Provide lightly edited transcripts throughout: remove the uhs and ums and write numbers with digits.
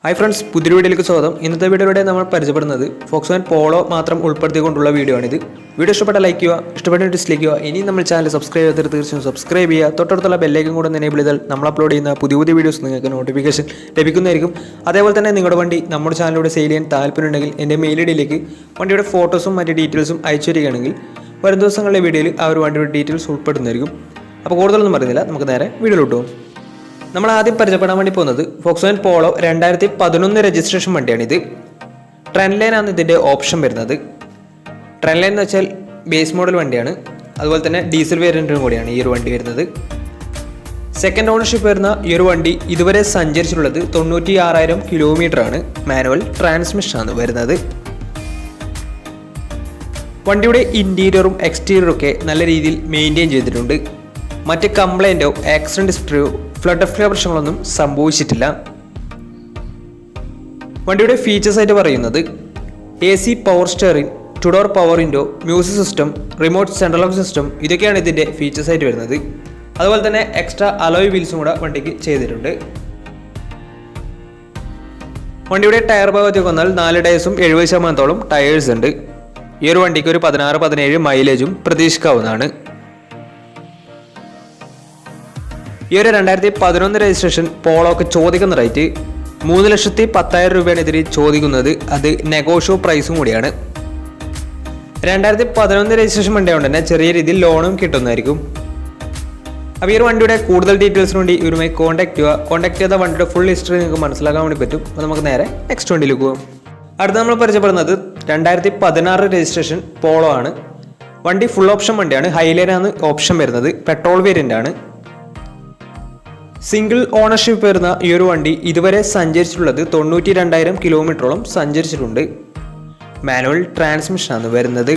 Hi friends, പുതിയ വീഡിയോയിലേക്ക് സ്വാഗതം. ഇന്നത്തെ വീഡിയോയിലൂടെ നമ്മൾ പരിചയപ്പെടുന്നത് ഫോക്സ്വാഗൻ പോളോ മാത്രം ഉൾപ്പെടുത്തിക്കൊണ്ടുള്ള വീഡിയോ ആണിത്. വീഡിയോ ഇഷ്ടപ്പെട്ട ലൈക്ക് ചെയ്യുക, ഇഷ്ടപ്പെട്ട ഡിസ്ലൈക്ക് ചെയ്യുക. ഇനി നമ്മൾ ചാനൽ സബ്സ്ക്രൈബ് ചെയ്തിട്ട് തീർച്ചയായും സബ്സ്ക്രൈബ് ചെയ്യുക. തൊട്ടടുത്തുള്ള ബെല്ലൈക്കൻ കൂടെ എനേബിൾ ചെയ്താൽ നമ്മൾ അപ്ലോഡ് ചെയ്യുന്ന പുതിയ വീഡിയോസ് നിങ്ങൾക്ക് നോട്ടിഫിക്കേഷൻ ലഭിക്കുന്നതായിരിക്കും. അതേപോലെ തന്നെ നിങ്ങളുടെ വണ്ടി നമ്മുടെ ചാനലിലൂടെ സെയിൽ ചെയ്യാൻ താല്പര്യമുണ്ടെങ്കിൽ എൻ്റെ മെയിൽ ഐഡിയിലേക്ക് വണ്ടിയുടെ ഫോട്ടോസും മറ്റ് ഡീറ്റെയിൽസും അയച്ചു തരികയാണെങ്കിൽ വരും ദിവസങ്ങളിലെ വീഡിയോയിൽ ആ ഒരു വണ്ടിയുടെ ഡീറ്റെയിൽസ് ഉൾപ്പെടുന്നതായിരിക്കും. അപ്പോൾ കൂടുതലൊന്നും പറയുന്നില്ല, നമുക്ക് നേരെ വീഡിയോയിലോട്ട് പോകും. നമ്മൾ ആദ്യം പരിചയപ്പെടാൻ വേണ്ടി പോകുന്നത് ഫോക്സ്വാഗൻ പോളോ 2011 രജിസ്ട്രേഷൻ വണ്ടിയാണിത്. ട്രെൻഡ് ലൈനാണ് ഇതിൻ്റെ ഓപ്ഷൻ വരുന്നത്. ട്രെൻഡ് ലൈൻ എന്ന് വെച്ചാൽ ബേസ് മോഡൽ വണ്ടിയാണ്. അതുപോലെ തന്നെ ഡീസൽ വേരിയൻറ്റും കൂടിയാണ് ഈ ഒരു വണ്ടി വരുന്നത്. സെക്കൻഡ് ഓണർഷിപ്പ് വരുന്ന ഈ ഒരു വണ്ടി ഇതുവരെ സഞ്ചരിച്ചിട്ടുള്ളത് 96,000 കിലോമീറ്റർ ആണ്. മാനുവൽ ട്രാൻസ്മിഷനാണ് വരുന്നത്. വണ്ടിയുടെ ഇൻറ്റീരിയറും എക്സ്റ്റീരിയറും ഒക്കെ നല്ല രീതിയിൽ മെയിൻറ്റെയിൻ ചെയ്തിട്ടുണ്ട്. മറ്റ് കംപ്ലൈൻറ്റോ ആക്സിഡൻറ്റ് ഹിസ്റ്ററിയോ ഫ്ലഡ് പ്രശ്നങ്ങളൊന്നും സംഭവിച്ചിട്ടില്ല. വണ്ടിയുടെ ഫീച്ചേഴ്സ് ആയിട്ട് പറയുന്നത് AC power steering, two door power window, music system, remote central lock system, ഇതൊക്കെയാണ് ഇതിൻ്റെ ഫീച്ചേഴ്സ് ആയിട്ട് വരുന്നത്. അതുപോലെ തന്നെ എക്സ്ട്രാ അലോയ് വീൽസും കൂടെ വണ്ടിക്ക് ചെയ്തിട്ടുണ്ട്. വണ്ടിയുടെ ടയർ ഭാഗത്തേക്ക് വന്നാൽ 4 ടയേഴ്സും 70% ടയേഴ്സ് ഉണ്ട്. ഈ ഒരു വണ്ടിക്ക് ഒരു 16-17 മൈലേജും പ്രതീക്ഷിക്കാവുന്നതാണ്. ഈ ഒരു 2011 രജിസ്ട്രേഷൻ പോളോക്ക് ചോദിക്കുന്ന റേറ്റ് 3,10,000 രൂപയാണ് ഇതിൽ ചോദിക്കുന്നത്. അത് നെഗോഷ്യോ പ്രൈസും കൂടിയാണ്. 2011 രജിസ്ട്രേഷൻ വണ്ടിയായതുകൊണ്ട് തന്നെ ചെറിയ രീതിയിൽ ലോണും കിട്ടുന്നതായിരിക്കും. അപ്പോൾ ഈ ഒരു വണ്ടിയുടെ കൂടുതൽ ഡീറ്റെയിൽസിന് വേണ്ടി ഇവരുമായി കോൺടാക്ട് ചെയ്ത വണ്ടിയുടെ ഫുൾ ഹിസ്റ്ററി നിങ്ങൾക്ക് മനസ്സിലാക്കാൻ വേണ്ടി പറ്റും. അപ്പോൾ നമുക്ക് നേരെ നെക്സ്റ്റ് വണ്ടിയിലേക്ക് പോകും. അടുത്ത നമ്മൾ പരിചയപ്പെടുന്നത് 2016 രജിസ്ട്രേഷൻ പോളോ ആണ്. വണ്ടി ഫുൾ ഓപ്ഷൻ വണ്ടിയാണ്. ഹൈലൈനാണ് ഓപ്ഷൻ വരുന്നത്. പെട്രോൾ വേരിയൻ്റ് ആണ്. സിംഗിൾ ഓണർഷിപ്പ് വരുന്ന ഈ ഒരു വണ്ടി ഇതുവരെ സഞ്ചരിച്ചിട്ടുള്ളത് 92,000 കിലോമീറ്ററോളം സഞ്ചരിച്ചിട്ടുണ്ട്. മാനുവൽ ട്രാൻസ്മിഷനാണ് വരുന്നത്.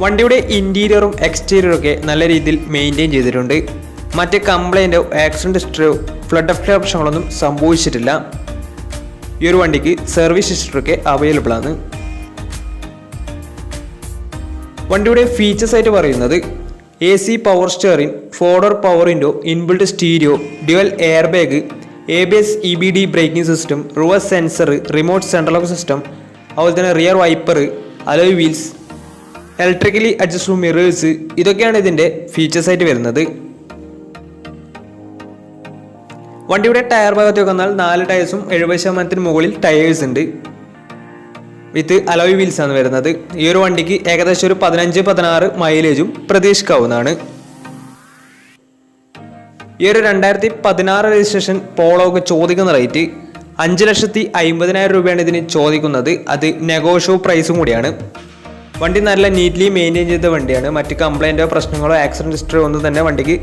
വണ്ടിയുടെ ഇൻറ്റീരിയറും എക്സ്റ്റീരിയറും ഒക്കെ നല്ല രീതിയിൽ മെയിൻറ്റെയിൻ ചെയ്തിട്ടുണ്ട്. മറ്റ് കംപ്ലൈൻറ്റോ ആക്സിഡൻറ്റ് ഹിസ്റ്ററിയോ ഫ്ലഡ് പ്രശ്നങ്ങളൊന്നും സംഭവിച്ചിട്ടില്ല. ഈ ഒരു വണ്ടിക്ക് സർവീസ് ഹിസ്റ്ററിയൊക്കെ അവൈലബിൾ ആണ്. വണ്ടിയുടെ ഫീച്ചേഴ്സ് ആയിട്ട് പറയുന്നത് AC power steering, 4 door power window, inbuilt stereo, dual air bag, ABS EBD braking system, reverse sensor, remote central lock system, അതുപോലെ തന്നെ rear wiper, alloy wheels, electrically adjustable mirrors, ഇതൊക്കെയാണ് ഇതിൻ്റെ features ആയിട്ട് വരുന്നത്. വണ്ടിയുടെ ടയർ ഭാഗത്തേക്ക് വന്നാൽ 4 ടയേഴ്സും 70% മുകളിൽ ടയേഴ്സ് ഉണ്ട്. വിത്ത് അലോയ് വീൽസ് ആണ് വരുന്നത്. ഈ ഒരു വണ്ടിക്ക് ഏകദേശം ഒരു 15-16 മൈലേജും പ്രതീക്ഷിക്കാവുന്നതാണ്. ഈ ഒരു 2016 രജിസ്ട്രേഷൻ പോളോക്ക് ചോദിക്കുന്ന റേറ്റ് 5,50,000 രൂപയാണ് ഇതിന് ചോദിക്കുന്നത്. അത് നെഗോഷ്യോ പ്രൈസും കൂടിയാണ്. വണ്ടി നല്ല നീറ്റ്ലി മെയിൻറ്റെയിൻ ചെയ്ത വണ്ടിയാണ്. മറ്റ് കംപ്ലൈൻറ്റോ പ്രശ്നങ്ങളോ ആക്സിഡൻറ്റ് ഹിസ്റ്ററി ഒന്നും തന്നെ വണ്ടിക്ക്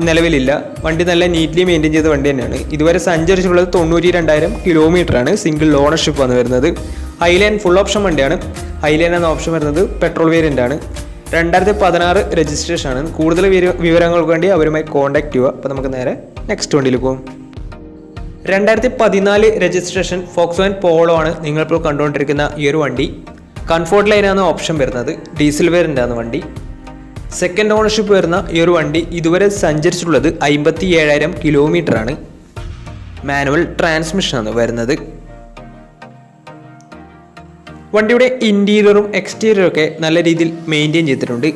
നിലവിലില്ല. വണ്ടി നല്ല നീറ്റ്ലി മെയിൻറ്റെയിൻ ചെയ്ത വണ്ടി തന്നെയാണ്. ഇതുവരെ സഞ്ചരിച്ചിട്ടുള്ളത് 92,000 കിലോമീറ്റർ ആണ്. സിംഗിൾ ഓണർഷിപ്പ് ആണ് വരുന്നത്. ഹൈലൈൻ ഫുൾ ഓപ്ഷൻ വണ്ടിയാണ്. ഹൈലൈൻ എന്ന ഓപ്ഷൻ വരുന്നത് പെട്രോൾ വേരിയൻ്റ് ആണ്. 2016 രജിസ്ട്രേഷൻ ആണ്. കൂടുതൽ വിവരങ്ങൾക്ക് വേണ്ടി അവരുമായി കോൺടാക്ട് ചെയ്യുക. അപ്പോൾ നമുക്ക് നേരെ നെക്സ്റ്റ് വണ്ടിയിൽ പോകും. 2014 രജിസ്ട്രേഷൻ ഫോക്സ്വാഗൻ പോളോ ആണ് നിങ്ങളിപ്പോൾ കണ്ടുകൊണ്ടിരിക്കുന്ന ഈ ഒരു വണ്ടി. കംഫോർട്ട് ലൈനാണ് ഓപ്ഷൻ വരുന്നത്. ഡീസൽ വേരിയൻ്റ് ആണ് വണ്ടി. സെക്കൻഡ് ഓണർഷിപ്പ് വരുന്ന ഈ ഒരു വണ്ടി ഇതുവരെ സഞ്ചരിച്ചിട്ടുള്ളത് 57,000 കിലോമീറ്റർ ആണ്. മാനുവൽ ട്രാൻസ്മിഷനാണ് വരുന്നത്. വണ്ടിയുടെ ഇൻറ്റീരിയറും എക്സ്റ്റീരിയറും ഒക്കെ നല്ല രീതിയിൽ മെയിൻറ്റെയിൻ ചെയ്തിട്ടുണ്ട്.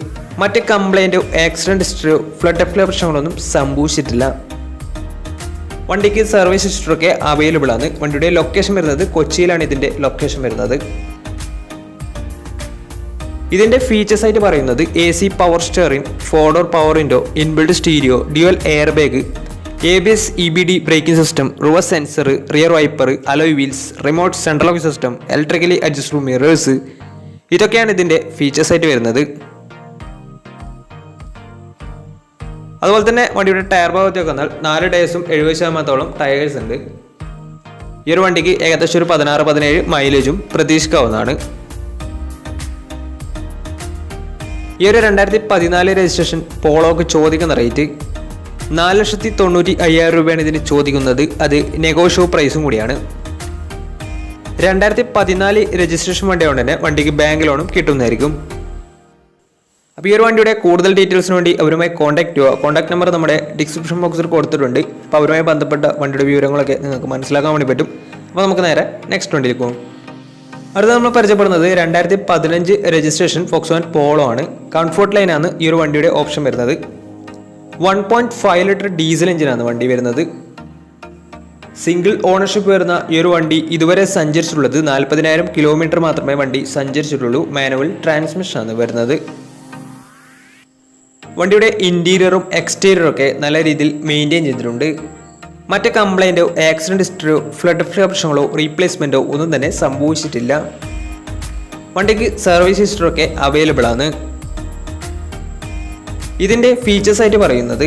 മറ്റ് കംപ്ലൈൻറ്റോ ആക്സിഡൻറ്റ് ഹിസ്റ്ററിയോ ഫ്ലഡ് പ്രശ്നങ്ങളൊന്നും സംഭവിച്ചിട്ടില്ല. വണ്ടിക്ക് സർവീസ് ഹിസ്റ്ററൊക്കെ അവൈലബിൾ ആണ്. വണ്ടിയുടെ ലൊക്കേഷൻ വരുന്നത് കൊച്ചിയിലാണ്. ഇതിൻ്റെ ലൊക്കേഷൻ വരുന്നത്. ഇതിൻ്റെ ഫീച്ചേഴ്സ് ആയിട്ട് പറയുന്നത് AC power steering, 4 door power window, inbuilt stereo, dual air bag, ABS EBD braking system, reverse sensor, rear wiper, alloy wheels, remote central lock system, electrically adjustable mirrors, ഇതൊക്കെയാണ് ഇതിൻ്റെ features ആയിട്ട് വരുന്നത്. അതുപോലെ തന്നെ വണ്ടിയുടെ ടയർ ഭാഗത്തേക്ക് വന്നാൽ 4 ടയേഴ്സും 70% ടയേഴ്സ് ഉണ്ട്. ഈ ഒരു വണ്ടിക്ക് ഏകദേശം ഒരു 16-17 മൈലേജും പ്രതീക്ഷിക്കാവുന്നതാണ്. ഈ ഒരു 2014 രജിസ്ട്രേഷൻ പോളോക്ക് ചോദിക്കുന്ന റേറ്റ് 4,95,000 രൂപയാണ് ഇതിന് ചോദിക്കുന്നത്. അത് നെഗോഷ്യോ പ്രൈസും കൂടിയാണ്. 2014 രജിസ്ട്രേഷൻ വണ്ടിയായതുകൊണ്ട് തന്നെ വണ്ടിക്ക് ബാങ്ക് ലോണും കിട്ടുന്നതായിരിക്കും. അപ്പോൾ ഈ ഒരു വണ്ടിയുടെ കൂടുതൽ ഡീറ്റെയിൽസിന് വേണ്ടി അവരുമായി കോൺടാക്ട് ചെയ്യുക. കോൺടാക്ട് നമ്പർ നമ്മുടെ ഡിസ്ക്രിപ്ഷൻ ബോക്സിൽ കൊടുത്തിട്ടുണ്ട്. അപ്പോൾ അവരുമായി ബന്ധപ്പെട്ട വണ്ടിയുടെ വിവരങ്ങളൊക്കെ നിങ്ങൾക്ക് മനസ്സിലാക്കാൻ വേണ്ടി പറ്റും. അപ്പോൾ നമുക്ക് നേരെ നെക്സ്റ്റ് വണ്ടിയിലേക്ക് പോകും. അടുത്ത നമ്മൾ പരിചയപ്പെടുന്നത് 2015 രജിസ്ട്രേഷൻ ഫോക്സ്വാഗൻ പോളോ ആണ്. കംഫോർട്ട് ലൈനാണ് ഈ ഒരു വണ്ടിയുടെ ഓപ്ഷൻ വരുന്നത്. 1.5 ലിറ്റർ ഡീസൽ എഞ്ചിനാണ് വണ്ടി വരുന്നത്. സിംഗിൾ ഓണർഷിപ്പ് വരുന്ന ഈ ഒരു വണ്ടി ഇതുവരെ സഞ്ചരിച്ചിട്ടുള്ളത് 40,000 കിലോമീറ്റർ മാത്രമേ വണ്ടി സഞ്ചരിച്ചിട്ടുള്ളൂ. മാനുവൽ ട്രാൻസ്മിഷനാണ് വരുന്നത്. വണ്ടിയുടെ ഇൻറ്റീരിയറും എക്സ്റ്റീരിയറും ഒക്കെ നല്ല രീതിയിൽ മെയിൻറ്റെയിൻ ചെയ്തിട്ടുണ്ട്. മറ്റ് കംപ്ലൈൻറ്റോ ആക്സിഡൻറ്റ് ഹിസ്റ്ററിയോ ഫ്ലഡ് പ്രശ്നങ്ങളോ റീപ്ലേസ്മെൻറ്റോ ഒന്നും തന്നെ സംഭവിച്ചിട്ടില്ല. വണ്ടിക്ക് സർവീസ് ഹിസ്റ്ററൊക്കെ അവൈലബിൾ ആണ്. ഇതിൻ്റെ ഫീച്ചേഴ്സ് ആയിട്ട് പറയുന്നത്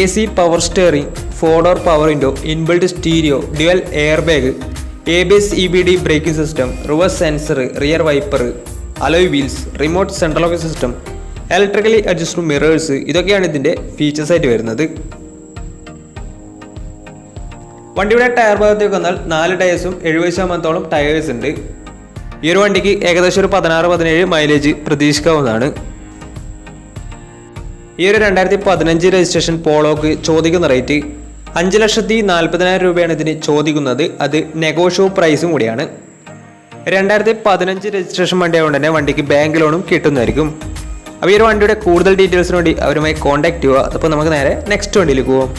AC power steering, 4 door power window, inbuilt stereo, dual air bag, ABS EBD braking system, reverse sensor, rear wiper, alloy wheels, remote central locking system, electrically adjustable mirrors, ഇതൊക്കെയാണ് ഇതിൻ്റെ features ആയിട്ട് വരുന്നത്. വണ്ടിയുടെ tyre ഭാഗത്തേക്ക് വന്നാൽ 4 ടയേഴ്സും 70% tyres ഉണ്ട്. ഈ ഒരു വണ്ടിക്ക് ഏകദേശം ഒരു 16-17 മൈലേജ് പ്രതീക്ഷിക്കാവുന്നതാണ്. ഈ ഒരു 2015 രജിസ്ട്രേഷൻ പോളോക്ക് ചോദിക്കുന്ന റേറ്റ് 5,40,000 രൂപയാണ് ഇതിന് ചോദിക്കുന്നത്. അത് നെഗോഷ്യോ പ്രൈസും കൂടിയാണ്. 2015 രജിസ്ട്രേഷൻ വണ്ടി ആയതുകൊണ്ട് തന്നെ വണ്ടിക്ക് ബാങ്ക് ലോണും കിട്ടുന്നതായിരിക്കും. അപ്പോൾ ഈ ഒരു വണ്ടിയുടെ കൂടുതൽ ഡീറ്റെയിൽസിന് വേണ്ടി അവരുമായി കോൺടാക്ട് ചെയ്യുക. അപ്പോൾ നമുക്ക് നേരെ നെക്സ്റ്റ് വണ്ടിയിലേക്ക് പോകാം.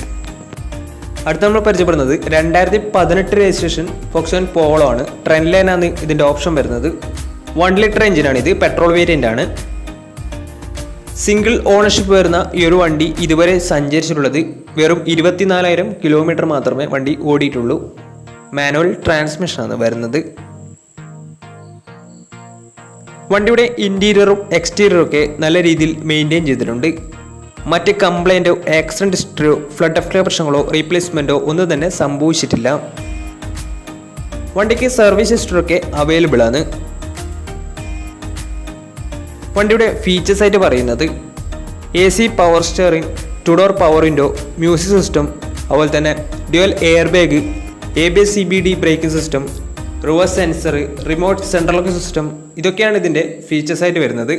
അടുത്ത നമ്മൾ പരിചയപ്പെടുന്നത് 2018 രജിസ്ട്രേഷൻ ഫോക്സ്വാഗൻ പോളോ ആണ്. ട്രെൻഡ് ലൈനാണ് ഇതിൻ്റെ ഓപ്ഷൻ വരുന്നത്. 1 ലിറ്റർ എഞ്ചിനാണ് ഇത്. പെട്രോൾ വേരിയൻ്റ് ആണ്. സിംഗിൾ ഓണർഷിപ്പ് വരുന്ന ഈ ഒരു വണ്ടി ഇതുവരെ സഞ്ചരിച്ചിട്ടുള്ളത് വെറും 24,000 കിലോമീറ്റർ മാത്രമേ വണ്ടി ഓടിയിട്ടുള്ളൂ. മാനുവൽ ട്രാൻസ്മിഷനാണ് വരുന്നത്. വണ്ടിയുടെ ഇൻറ്റീരിയറും എക്സ്റ്റീരിയറും ഒക്കെ നല്ല രീതിയിൽ മെയിൻറ്റെയിൻ ചെയ്തിട്ടുണ്ട്. മറ്റ് കംപ്ലൈൻറ്റോ ആക്സിഡൻറ്റ് ഹിസ്റ്ററിയോ ഫ്ലഡ് പ്രശ്നങ്ങളോ റീപ്ലേസ്മെൻറ്റോ ഒന്നും തന്നെ സംഭവിച്ചിട്ടില്ല. വണ്ടിക്ക് സർവീസ് ഹിസ്റ്ററൊക്കെ അവൈലബിൾ ആണ്. വണ്ടിയുടെ ഫീച്ചേഴ്സ് ആയിട്ട് പറയുന്നത് AC power steering, 2 door power window, music system, അതുപോലെ തന്നെ dual air bag, ABS EBD braking system, reverse sensor, remote central locking system, ഇതൊക്കെയാണ് ഇതിൻ്റെ ഫീച്ചേഴ്സ് ആയിട്ട് വരുന്നത്.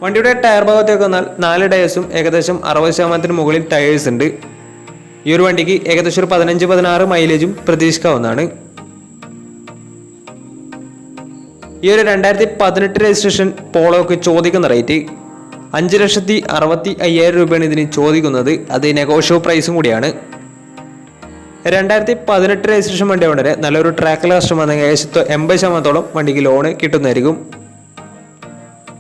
വണ്ടിയുടെ ടയർ ഭാഗത്തേക്ക് വന്നാൽ 4 ടയേഴ്സും ഏകദേശം 60% മുകളിൽ ടയേഴ്സ് ഉണ്ട്. ഈ ഒരു വണ്ടിക്ക് ഏകദേശം ഒരു 15-16 മൈലേജും പ്രതീക്ഷിക്കാവുന്നതാണ്. ഈ ഒരു 2018 രജിസ്ട്രേഷൻ പോളോക്ക് ചോദിക്കുന്ന റേറ്റ് 5,65,000 രൂപയാണ് ഇതിന് ചോദിക്കുന്നത്. അത് നെഗോഷ്യോ പ്രൈസും കൂടിയാണ്. 2018 രജിസ്ട്രേഷൻ വണ്ടി ആയതുകൊണ്ട് നല്ലൊരു ട്രാക്കിൽ കസ്റ്റമർ ഏകദേശം 80% വണ്ടിക്ക് ലോണ് കിട്ടുന്നതായിരിക്കും.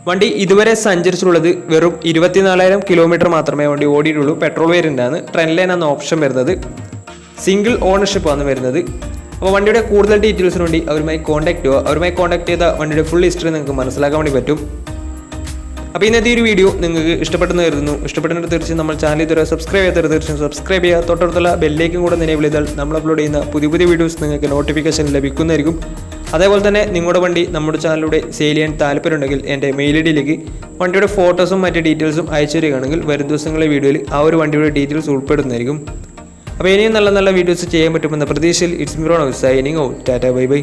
വണ്ടി ഇതുവരെ സഞ്ചരിച്ചിട്ടുള്ളത് വെറും 24,000 കിലോമീറ്റർ മാത്രമേ വണ്ടി ഓടിയിട്ടുള്ളൂ. പെട്രോൾ വേരിയൻ്റാണ്. ട്രെൻഡ് ലൈൻ എന്ന ഓപ്ഷൻ വരുന്നത്. സിംഗിൾ ഓണർഷിപ്പ് ആണ് വരുന്നത്. അപ്പോൾ വണ്ടിയുടെ കൂടുതൽ ഡീറ്റെയിൽസിന് വേണ്ടി അവരുമായി കോൺടാക്ട് ചെയ്യുക. അവരുമായി കോൺടാക്ട് ചെയ്ത വണ്ടിയുടെ ഫുൾ ഹിസ്റ്ററി നിങ്ങൾക്ക് മനസ്സിലാക്കാൻ വേണ്ടി പറ്റും. അപ്പോൾ ഇന്നത്തെ ഈ ഒരു വീഡിയോ നിങ്ങൾക്ക് ഇഷ്ടപ്പെട്ടെന്ന് കരുതുന്നു. ഇഷ്ടപ്പെട്ടെങ്കിൽ തീർച്ചയായും നമ്മൾ ചാനൽ ഇതുവരെ സബ്സ്ക്രൈബ് ചെയ്യാത്ത തീർച്ചയായും സബ്സ്ക്രൈബ് ചെയ്യുക. തൊട്ടടുത്തുള്ള ബെല്ലേക്കും കൂടെ എനേബിൾ ചെയ്താൽ നമ്മൾ അപ്ലോഡ് ചെയ്യുന്ന പുതിയ വീഡിയോസ് നിങ്ങൾക്ക് നോട്ടിഫിക്കേഷൻ ലഭിക്കുന്നതായിരിക്കും. അതേപോലെ തന്നെ നിങ്ങളുടെ വണ്ടി നമ്മുടെ ചാനലിലൂടെ സെയിൽ ചെയ്യാൻ താല്പര്യമുണ്ടെങ്കിൽ എൻ്റെ മെയിൽ ഐഡിയിലേക്ക് വണ്ടിയുടെ ഫോട്ടോസും മറ്റ് ഡീറ്റെയിൽസും അയച്ചു തരികയാണെങ്കിൽ വരും ദിവസങ്ങളിലെ വീഡിയോയിൽ ആ ഒരു വണ്ടിയുടെ ഡീറ്റെയിൽസ് ഉൾപ്പെടുന്നതായിരിക്കും. അപ്പോൾ ഇനിയും നല്ല വീഡിയോസ് ചെയ്യാൻ പറ്റുമെന്ന പ്രതീക്ഷയിൽ it's me Ron signing out. Tata bye bye.